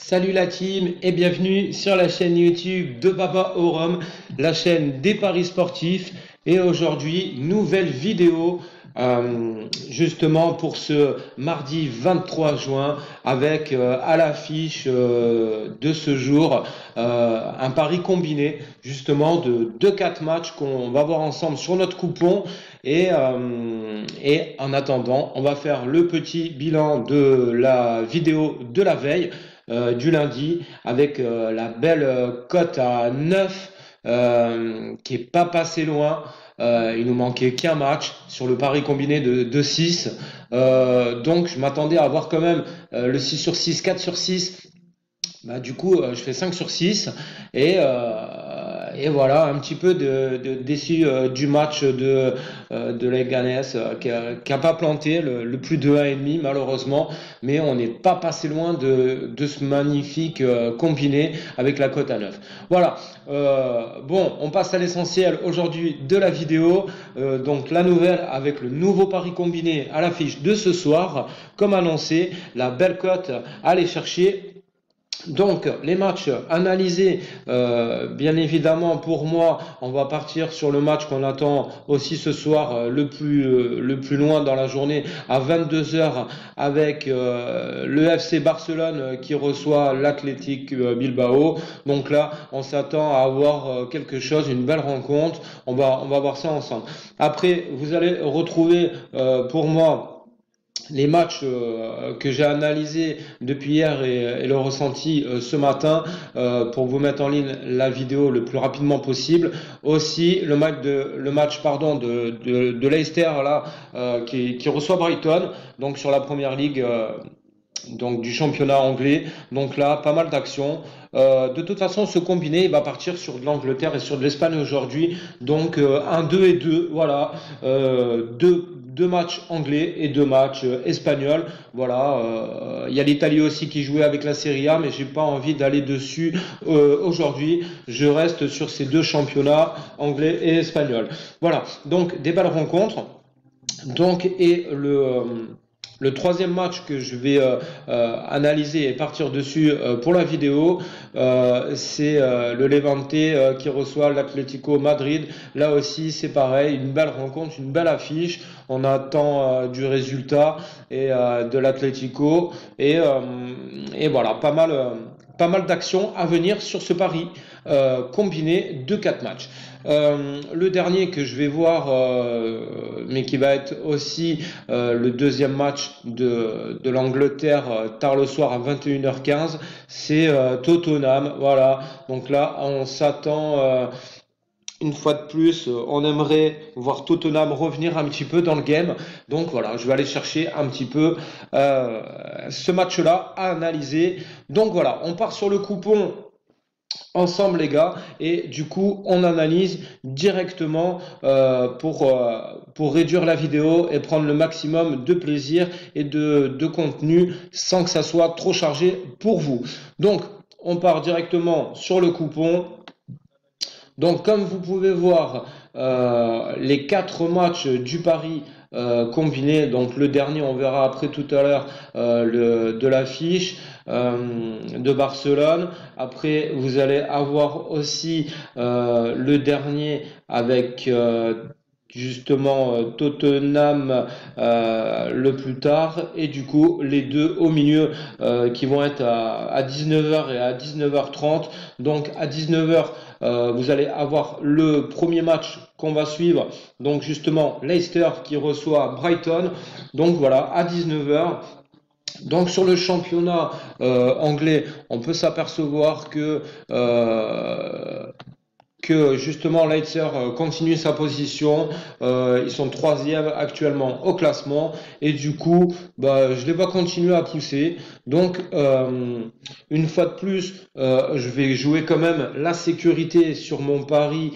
Salut la team et bienvenue sur la chaîne YouTube de Papa au Rhum, la chaîne des paris sportifs. Et aujourd'hui, nouvelle vidéo justement pour ce mardi 23 juin avec à l'affiche de ce jour un pari combiné justement de 2-4 matchs qu'on va voir ensemble sur notre coupon. Et en attendant, on va faire le petit bilan de la vidéo de la veille du lundi avec la belle cote à 9 qui est pas passé loin. Il nous manquait qu'un match sur le pari combiné de 6. Donc je m'attendais à avoir quand même le 6 sur 6, 4 sur 6. Bah, du coup, je fais 5 sur 6 et voilà, un petit peu déçu du match de Leganés qui a pas planté le plus de 1,5 malheureusement, mais on n'est pas passé loin de ce magnifique combiné avec la cote à 9. Voilà, bon, on passe à l'essentiel aujourd'hui de la vidéo, donc la nouvelle avec le nouveau pari combiné à l'affiche de ce soir, comme annoncé, la belle cote à aller chercher. Donc les matchs analysés, bien évidemment pour moi, on va partir sur le match qu'on attend aussi ce soir le plus loin dans la journée à 22 h avec le FC Barcelone qui reçoit l'Athletic Bilbao. Donc là, on s'attend à avoir quelque chose, une belle rencontre. On va voir ça ensemble. Après, vous allez retrouver pour moi les matchs que j'ai analysés depuis hier et le ressenti ce matin pour vous mettre en ligne la vidéo le plus rapidement possible. Aussi le match de Leicester là qui reçoit Brighton, donc sur la première ligue donc du championnat anglais. Donc là, pas mal d'actions. De toute façon, ce combiné il va partir sur de l'Angleterre et sur de l'Espagne aujourd'hui. Donc 1, 2 et 2, voilà. Deux matchs anglais et 2 matchs espagnols. Voilà, il y a l'Italie aussi qui jouait avec la Serie A, mais j'ai pas envie d'aller dessus aujourd'hui. Je reste sur ces deux championnats anglais et espagnol. Voilà, donc des belles rencontres. Donc et le troisième match que je vais analyser et partir dessus pour la vidéo, c'est le Levante qui reçoit l'Atlético Madrid. Là aussi, c'est pareil, une belle rencontre, une belle affiche. On attend du résultat et de l'Atlético et voilà, pas mal d'actions à venir sur ce pari combiné de 4 matchs. Le dernier que je vais voir, mais qui va être aussi le deuxième match de l'Angleterre tard le soir à 21h15, c'est Tottenham. Voilà, donc là on s'attend une fois de plus, on aimerait voir Tottenham revenir un petit peu dans le game. Donc voilà, je vais aller chercher un petit peu ce match-là à analyser. Donc voilà, on part sur le coupon ensemble les gars, et du coup on analyse directement pour réduire la vidéo et prendre le maximum de plaisir et de contenu sans que ça soit trop chargé pour vous. Donc on part directement sur le coupon. Donc comme vous pouvez voir, les 4 matchs du pari combiné, donc le dernier on verra après tout à l'heure de l'affiche de Barcelone. Après vous allez avoir aussi le dernier avec justement Tottenham le plus tard, et du coup les deux au milieu qui vont être à 19h et à 19h30. Donc à 19h vous allez avoir le premier match qu'on va suivre, donc justement Leicester qui reçoit Brighton. Donc voilà, à 19h. Donc sur le championnat anglais, on peut s'apercevoir que justement Leicester continue sa position. Ils sont 3e actuellement au classement, et du coup je les vois continuer à pousser. Donc une fois de plus, je vais jouer quand même la sécurité sur mon pari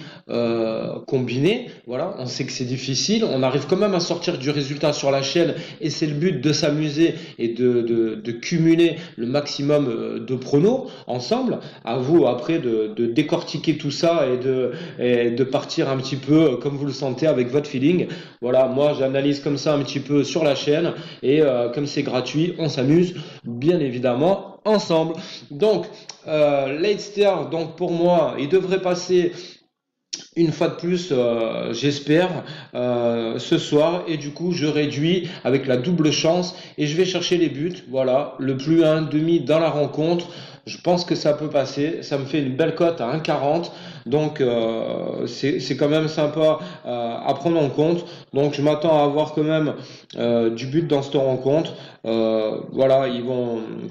combiné. Voilà, on sait que c'est difficile, on arrive quand même à sortir du résultat sur la chaîne, et c'est le but de s'amuser et de cumuler le maximum de pronos ensemble. À vous après de décortiquer tout ça et de partir un petit peu comme vous le sentez avec votre feeling. Voilà, moi j'analyse comme ça un petit peu sur la chaîne, et comme c'est gratuit, on s'amuse bien évidemment ensemble. Donc, Leicester, donc pour moi, il devrait passer une fois de plus, j'espère, ce soir, et du coup je réduis avec la double chance et je vais chercher les buts. Voilà, le plus 1,5 dans la rencontre. Je pense que ça peut passer. Ça me fait une belle cote à 1,40. Donc c'est quand même sympa à prendre en compte. Donc je m'attends à avoir quand même du but dans cette rencontre. Voilà,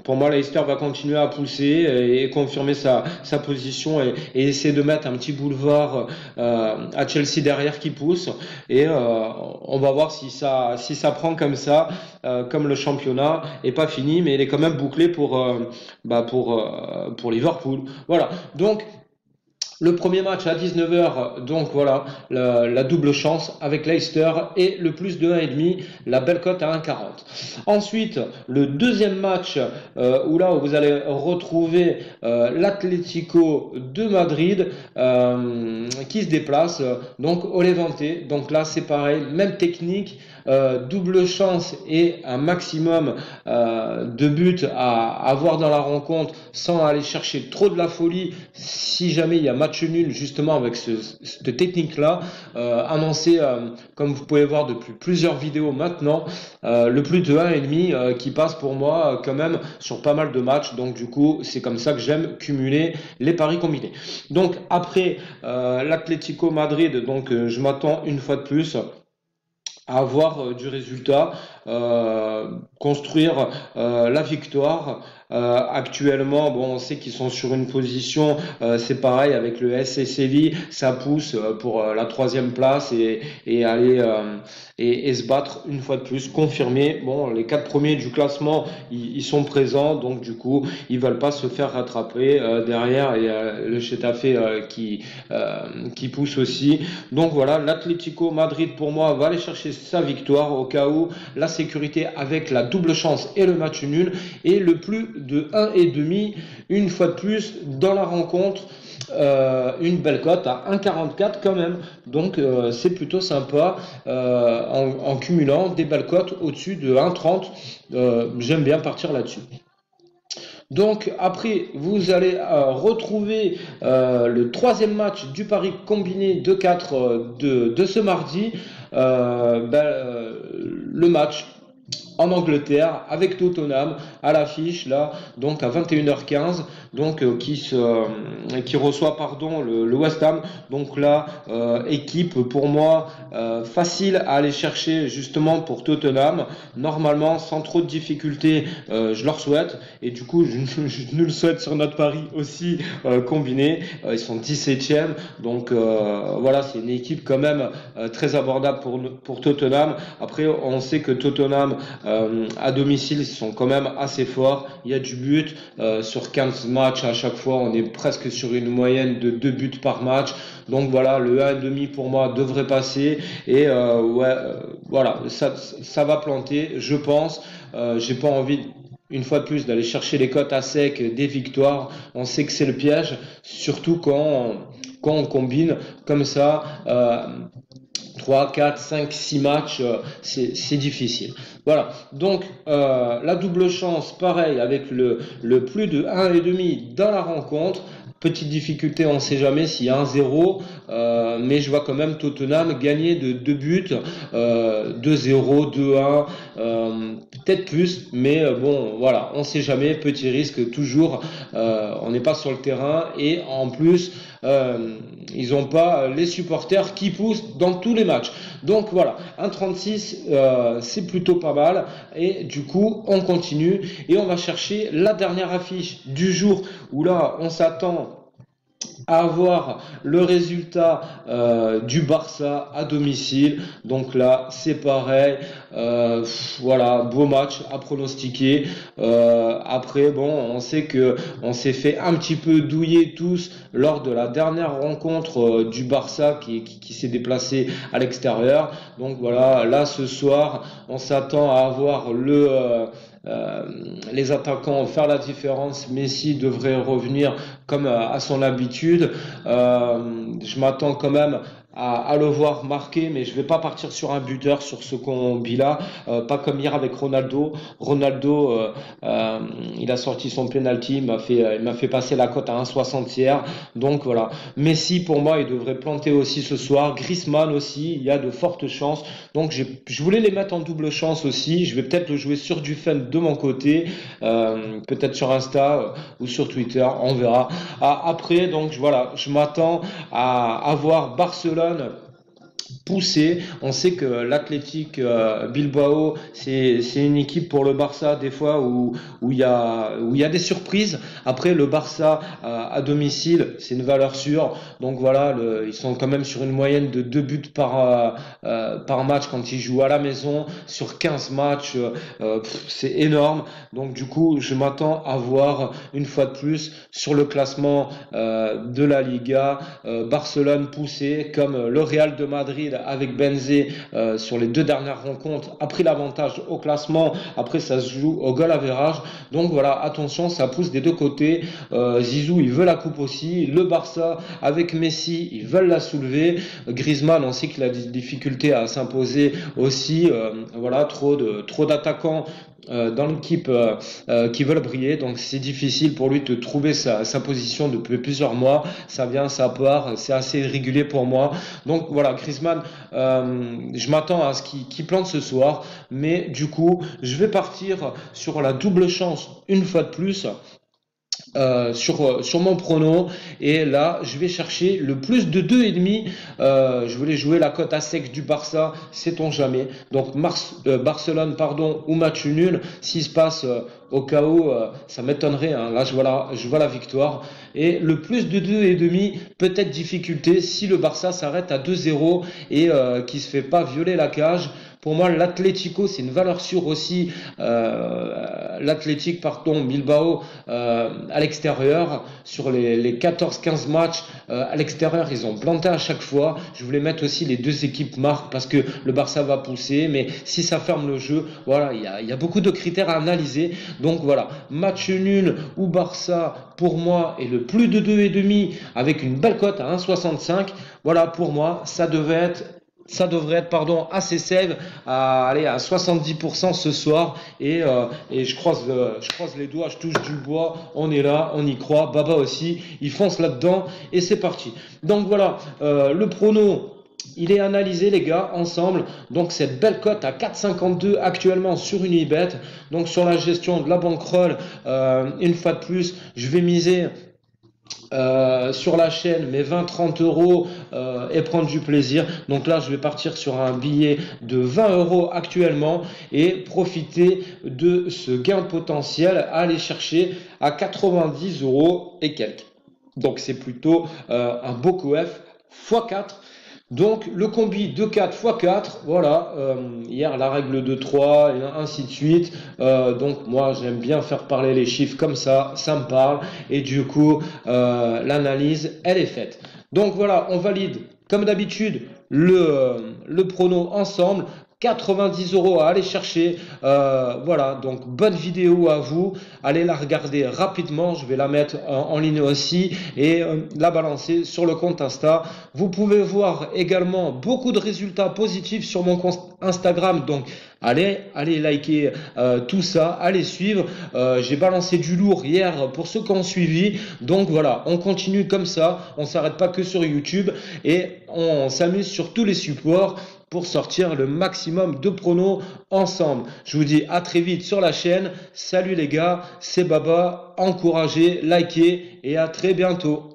pour moi, Leicester va continuer à pousser et confirmer sa position et essayer de mettre un petit boulevard à Chelsea derrière qui pousse. Et on va voir si ça prend comme ça, comme le championnat est pas fini, mais il est quand même bouclé pour Liverpool. Voilà. Donc le premier match à 19h, donc voilà, la double chance avec Leicester et le plus de 1,5, la belle cote à 1,40. Ensuite, le deuxième match où vous allez retrouver l'Atlético de Madrid qui se déplace donc au Levante. Donc là, c'est pareil, même technique. Double chance et un maximum de buts à avoir dans la rencontre sans aller chercher trop de la folie si jamais il y a match nul justement avec cette technique là annoncé comme vous pouvez voir depuis plusieurs vidéos maintenant le plus de 1,5 qui passe pour moi quand même sur pas mal de matchs. Donc du coup c'est comme ça que j'aime cumuler les paris combinés. Donc après l'Atlético Madrid, donc je m'attends une fois de plus à avoir du résultat, construire la victoire. Actuellement, bon, on sait qu'ils sont sur une position, c'est pareil avec le SC Séville, ça pousse pour la 3e place et aller et se battre une fois de plus, confirmer. Bon, les 4 premiers du classement, ils sont présents, donc du coup, ils veulent pas se faire rattraper derrière. Et le Getafe qui pousse aussi. Donc voilà, l'Atlético Madrid pour moi va aller chercher sa victoire au cas où la sécurité avec la double chance et le match nul et le plus de 1,5 une fois de plus dans la rencontre. Une belle cote à 1,44 quand même, donc c'est plutôt sympa en cumulant des belles cotes au-dessus de 1,30. J'aime bien partir là-dessus. Donc après, vous allez retrouver le 3e match du pari combiné de 4 de ce mardi. Le match en Angleterre avec Tottenham à l'affiche là, donc à 21h15, donc qui reçoit le West Ham. Donc là équipe pour moi facile à aller chercher justement pour Tottenham, normalement sans trop de difficultés. Je leur souhaite et du coup je nous le souhaite sur notre pari aussi combiné. Ils sont 17e, donc voilà, c'est une équipe quand même très abordable pour Tottenham. Après on sait que Tottenham à domicile ils sont quand même assez forts, il y a du but sur 15 matchs à chaque fois, on est presque sur une moyenne de 2 buts par match. Donc voilà, le 1,5 pour moi devrait passer et voilà, ça va planter, je pense. J'ai pas envie une fois de plus d'aller chercher les cotes à sec des victoires. On sait que c'est le piège, surtout quand on combine comme ça 3, 4, 5, 6 matchs, c'est difficile. Voilà, donc la double chance, pareil, avec le plus de 1,5 dans la rencontre. Petite difficulté, on ne sait jamais s'il y a un 0, mais je vois quand même Tottenham gagner de 2 buts, 2-0, 2-1, peut-être plus, mais bon, voilà, on ne sait jamais, petit risque toujours, on n'est pas sur le terrain, et en plus, ils n'ont pas les supporters qui poussent dans tous les matchs. Donc voilà, 1,36, c'est plutôt pas mal, et du coup, on continue, et on va chercher la dernière affiche du jour, où là, on s'attend à avoir le résultat du Barça à domicile. Donc là c'est pareil, voilà, beau match à pronostiquer. Après bon, on sait que on s'est fait un petit peu douiller tous lors de la dernière rencontre du Barça qui s'est déplacé à l'extérieur. Donc voilà, là ce soir on s'attend à avoir les attaquants faire la différence. Messi devrait revenir comme à son habitude. Je m'attends quand même à le voir marquer, mais je vais pas partir sur un buteur sur ce combi-là, pas comme hier avec Ronaldo. Ronaldo, il a sorti son penalty, il m'a fait passer la cote à 1,60 hier. Donc voilà. Messi, pour moi, il devrait planter aussi ce soir. Griezmann aussi, il y a de fortes chances. Donc je voulais les mettre en double chance aussi. Je vais peut-être le jouer sur du fun de mon côté, peut-être sur Insta ou sur Twitter, on verra. Après, donc voilà, je m'attends à avoir Barcelone poussé. On sait que l'Athletic Bilbao, c'est une équipe pour le Barça des fois où il y a des surprises. Après, le Barça à domicile, c'est une valeur sûre. Donc voilà, ils sont quand même sur une moyenne de 2 buts par match quand ils jouent à la maison. Sur 15 matchs, c'est énorme. Donc du coup, je m'attends à voir une fois de plus sur le classement de la Liga, Barcelone poussé comme le Real de Madrid avec Benzé sur les 2 dernières rencontres a pris l'avantage au classement. Après, ça se joue au goal average. Donc voilà, attention, ça pousse des deux côtés. Zizou, il veut la coupe aussi. Le Barça avec Messi, ils veulent la soulever. Griezmann, on sait qu'il a des difficultés à s'imposer aussi. Voilà, trop d'attaquants dans l'équipe qui veulent briller, donc c'est difficile pour lui de trouver sa position depuis plusieurs mois. Ça vient, ça part, c'est assez irrégulier pour moi. Donc voilà, Griezmann, je m'attends à ce qu'il plante ce soir, mais du coup, je vais partir sur la double chance une fois de plus. Sur mon prono, et là je vais chercher le plus de 2,5. Je voulais jouer la cote à sec du Barça, sait-on jamais. Donc Barcelone, pardon, ou match nul. S'il se passe au chaos, ça m'étonnerait, hein. Là je vois la victoire, et le plus de 2,5, peut-être difficulté si le Barça s'arrête à 2-0 et qui se fait pas violer la cage. Pour moi, l'Atlético, c'est une valeur sûre aussi. L'Athletic, pardon, Bilbao, à l'extérieur, sur les 14-15 matchs, à l'extérieur, ils ont planté à chaque fois. Je voulais mettre aussi les deux équipes marques parce que le Barça va pousser, mais si ça ferme le jeu, voilà, il y a beaucoup de critères à analyser. Donc voilà, match nul ou Barça, pour moi, est le plus de 2,5 avec une belle cote à 1,65. Voilà, pour moi, ça devrait être pardon, assez safe à 70% ce soir, et je croise les doigts, je touche du bois, on est là, on y croit, Baba aussi, il fonce là-dedans et c'est parti. Donc voilà, le prono, il est analysé les gars, ensemble. Donc cette belle cote à 4,52 actuellement sur Unibet. Donc sur la gestion de la bankroll, une fois de plus, je vais miser sur la chaîne mes 20-30 euros et prendre du plaisir. Donc là je vais partir sur un billet de 20 euros actuellement et profiter de ce gain potentiel à aller chercher à 90 euros et quelques. Donc c'est plutôt un beau coef x4. Donc le combi de 4 x 4, voilà, hier la règle de 3 et ainsi de suite. Donc moi j'aime bien faire parler les chiffres comme ça me parle, et du coup l'analyse elle est faite. Donc voilà, on valide comme d'habitude le prono ensemble. 90 euros à aller chercher. Voilà, donc bonne vidéo à vous. Allez la regarder rapidement. Je vais la mettre en ligne aussi et la balancer sur le compte Insta. Vous pouvez voir également beaucoup de résultats positifs sur mon compte Instagram. Donc allez liker tout ça, allez suivre. J'ai balancé du lourd hier pour ceux qui ont suivi. Donc voilà, on continue comme ça. On s'arrête pas que sur YouTube et on s'amuse sur tous les supports pour sortir le maximum de pronos ensemble. Je vous dis à très vite sur la chaîne. Salut les gars, c'est Baba. Encouragez, likez et à très bientôt.